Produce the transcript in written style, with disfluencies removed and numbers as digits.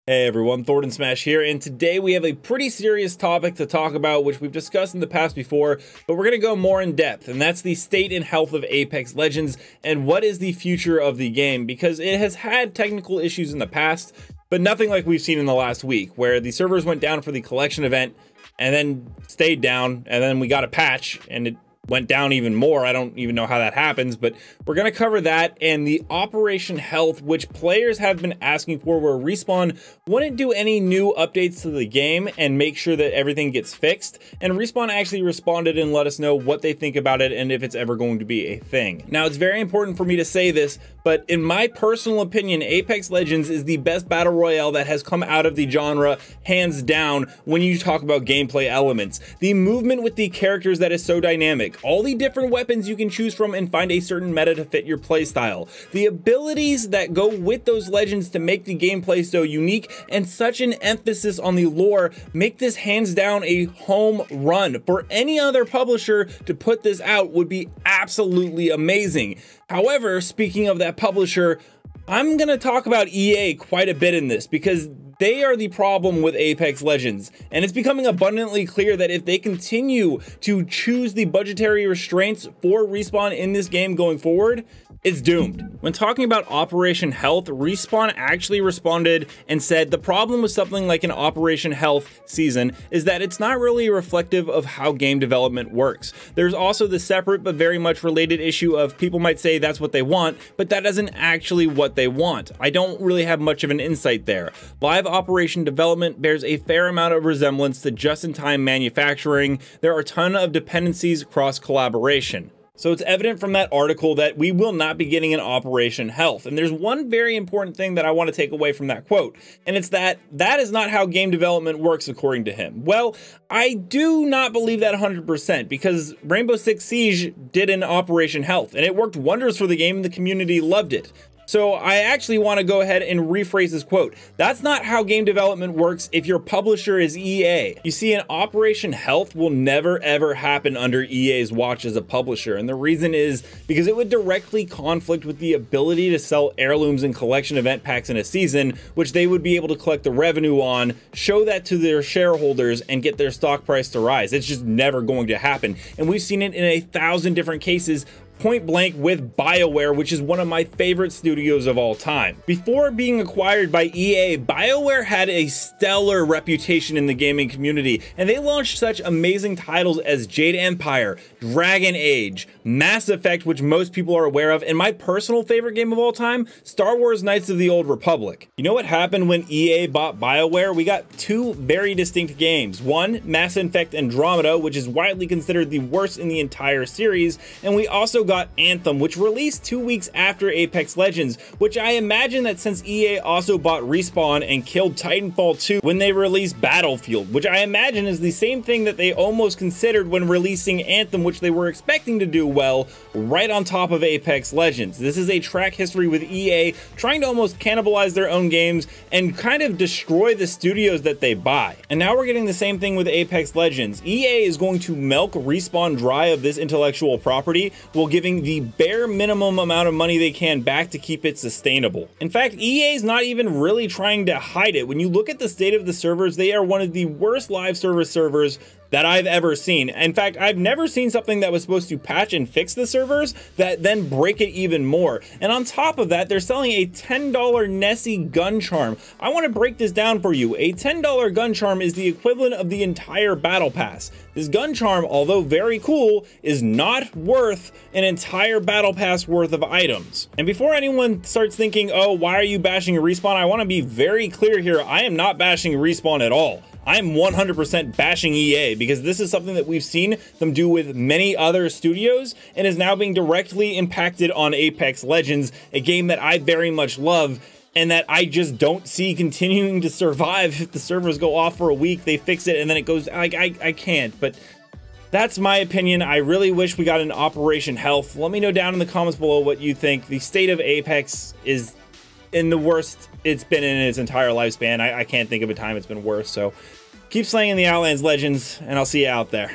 Hey everyone, Thordan Smash here, and today we have a pretty serious topic to talk about, which we've discussed in the past before, but we're going to go more in depth, and that's the state and health of Apex Legends, and what is the future of the game, because it has had technical issues in the past, but nothing like we've seen in the last week, where the servers went down for the collection event, and then stayed down, and then we got a patch, and it went down even more. I don't even know how that happens, but we're going to cover that and the Operation Health, which players have been asking for, where Respawn wouldn't do any new updates to the game and make sure that everything gets fixed. And Respawn actually responded and let us know what they think about it and if it's ever going to be a thing. Now, it's very important for me to say this, but in my personal opinion, Apex Legends is the best battle royale that has come out of the genre, hands down, when you talk about gameplay elements. The movement with the characters that is so dynamic, all the different weapons you can choose from and find a certain meta to fit your playstyle, the abilities that go with those legends to make the gameplay so unique, and such an emphasis on the lore make this hands down a home run. For any other publisher to put this out would be absolutely amazing. However, speaking of that publisher, I'm gonna talk about EA quite a bit in this because they are the problem with Apex Legends, and it's becoming abundantly clear that if they continue to choose the budgetary restraints for Respawn in this game going forward, it's doomed. When talking about Operation Health, Respawn actually responded and said the problem with something like an Operation Health season is that it's not really reflective of how game development works. There's also the separate but very much related issue of people might say that's what they want, but that isn't actually what they want. I don't really have much of an insight there. Live operation development bears a fair amount of resemblance to just-in-time manufacturing. There are a ton of dependencies across collaboration. So it's evident from that article that we will not be getting an Operation Health. And there's one very important thing that I want to take away from that quote, and it's that that is not how game development works according to him. Well, I do not believe that 100% because Rainbow Six Siege did an Operation Health and it worked wonders for the game and the community loved it. So I actually want to go ahead and rephrase this quote. That's not how game development works if your publisher is EA. You see, an Operation Health will never ever happen under EA's watch as a publisher. And the reason is because it would directly conflict with the ability to sell heirlooms and collection event packs in a season, which they would be able to collect the revenue on, show that to their shareholders, and get their stock price to rise. It's just never going to happen. And we've seen it in 1,000 different cases, point blank with Bioware, which is one of my favorite studios of all time. Before being acquired by EA, Bioware had a stellar reputation in the gaming community, and they launched such amazing titles as Jade Empire, Dragon Age, Mass Effect, which most people are aware of, and my personal favorite game of all time, Star Wars Knights of the Old Republic. You know what happened when EA bought Bioware? We got two very distinct games. One, Mass Effect Andromeda, which is widely considered the worst in the entire series, and we also got Anthem, which released 2 weeks after Apex Legends, which I imagine that since EA also bought Respawn and killed Titanfall 2 when they released Battlefield, which I imagine is the same thing that they almost considered when releasing Anthem, which they were expecting to do well, right on top of Apex Legends. This is a track history with EA trying to almost cannibalize their own games and kind of destroy the studios that they buy. And now we're getting the same thing with Apex Legends. EA is going to milk Respawn dry of this intellectual property while giving the bare minimum amount of money they can back to keep it sustainable. In fact, EA is not even really trying to hide it. When you look at the state of the servers, they are one of the worst live service servers that I've ever seen. In fact, I've never seen something that was supposed to patch and fix the servers that then break it even more. And on top of that, they're selling a $10 Nessie gun charm. I want to break this down for you. A $10 gun charm is the equivalent of the entire battle pass. This gun charm, although very cool, is not worth an entire battle pass worth of items. And before anyone starts thinking, oh, why are you bashing Respawn? I want to be very clear here. I am not bashing Respawn at all. I'm 100% bashing EA because this is something that we've seen them do with many other studios and is now being directly impacted on Apex Legends, a game that I very much love and that I just don't see continuing to survive. If the servers go off for a week, they fix it, and then it goes, I can't, but that's my opinion. I really wish we got an Operation Health. Let me know down in the comments below what you think. The state of Apex is in the worst it's been in its entire lifespan. I can't think of a time it's been worse, so keep slaying the Outlands legends, and I'll see you out there.